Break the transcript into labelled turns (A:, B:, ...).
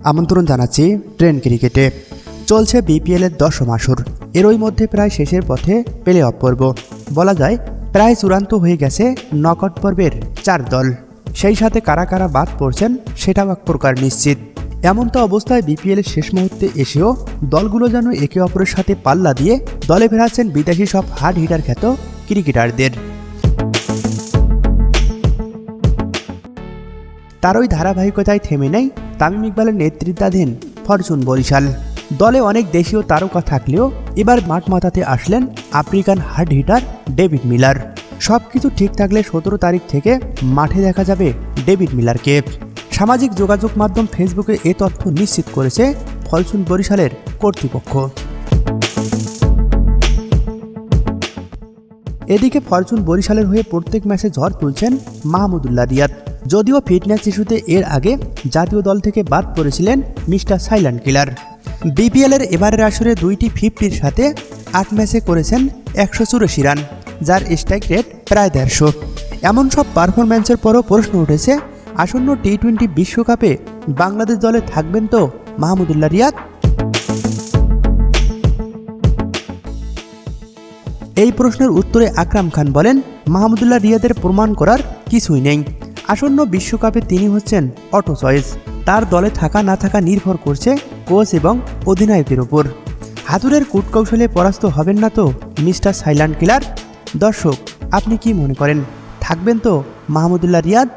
A: আমন্ত্রণ জানাচ্ছি ট্রেন্ড ক্রিকেটে। চলছে বিপিএলের 10ম আসর। এরই মধ্যে প্রায় শেষের পথে প্লে অফ পর্ব। বলা যায় প্রায় চূড়ান্ত হয়ে গেছে নকআউট পর্বের 4 দল। সেই সাথে কারা কারা বাদ পড়ছেন সেটাও এক প্রকার নিশ্চিত। এমন তো অবস্থায় বিপিএলের শেষ মুহূর্তে এসেও দলগুলো যেন একে অপরের সাথে পাল্লা দিয়ে দলে ফেরাচ্ছেন বিদেশি সব হার্ড হিটার খ্যাত ক্রিকেটারদের। তারই ধারাবাহিকতায় থেমে নেই তামিম ইকবালের নেতৃত্বাধীন ফরচুন বরিশাল। দলে অনেক দেশীয় তারকা থাকলেও এবার মাঠ মাথাতে আসলেন African hard hitter David Miller. সব কিছু ঠিক থাকলে 17 তারিখ থেকে মাঠে দেখা যাবে ডেভিড মিলারকে। সামাজিক যোগাযোগ মাধ্যম ফেসবুকে এ তথ্য নিশ্চিত করেছে ফরচুন বরিশালের কর্তৃপক্ষ। এদিকে ফরচুন বরিশালের হয়ে প্রত্যেক ম্যাচে ঝড় তুলছেন মাহমুদুল্লাহ রিয়াদ। যদিও ফিটনেস ইস্যুতে এর আগে জাতীয় দল থেকে বাদ পড়েছিলেন মিস্টার সাইলেন্ট কিলার। বিপিএলের এবারের আসরে 2টি 50-র সাথে 8 ম্যাচে করেছেন 184 রান, যার স্ট্রাইক রেট প্রায় 150। এমন সব পারফরম্যান্সের পরও প্রশ্ন উঠেছে, আসন্ন টি-20 বিশ্বকাপে বাংলাদেশ দলে থাকবেন তো মাহমুদুল্লাহ রিয়াদ? এই প্রশ্নের উত্তরে আকরাম খান বলেন, মাহমুদুল্লাহ রিয়াদের প্রমাণ করার কিছুই নেই। আসন্ন বিশ্বকাপে তিনি হচ্ছেন অটো চয়েস। তার দলে থাকা না থাকা নির্ভর করছে কোচ এবং অধিনায়কের উপর। হাতুড়ের কূটকৌশলে পরাস্ত হবেন না তো মিস্টার সাইলেন্ট কিলার? দর্শক, আপনি কি মনে করেন, থাকবেন তো মাহমুদুল্লাহ রিয়াদ?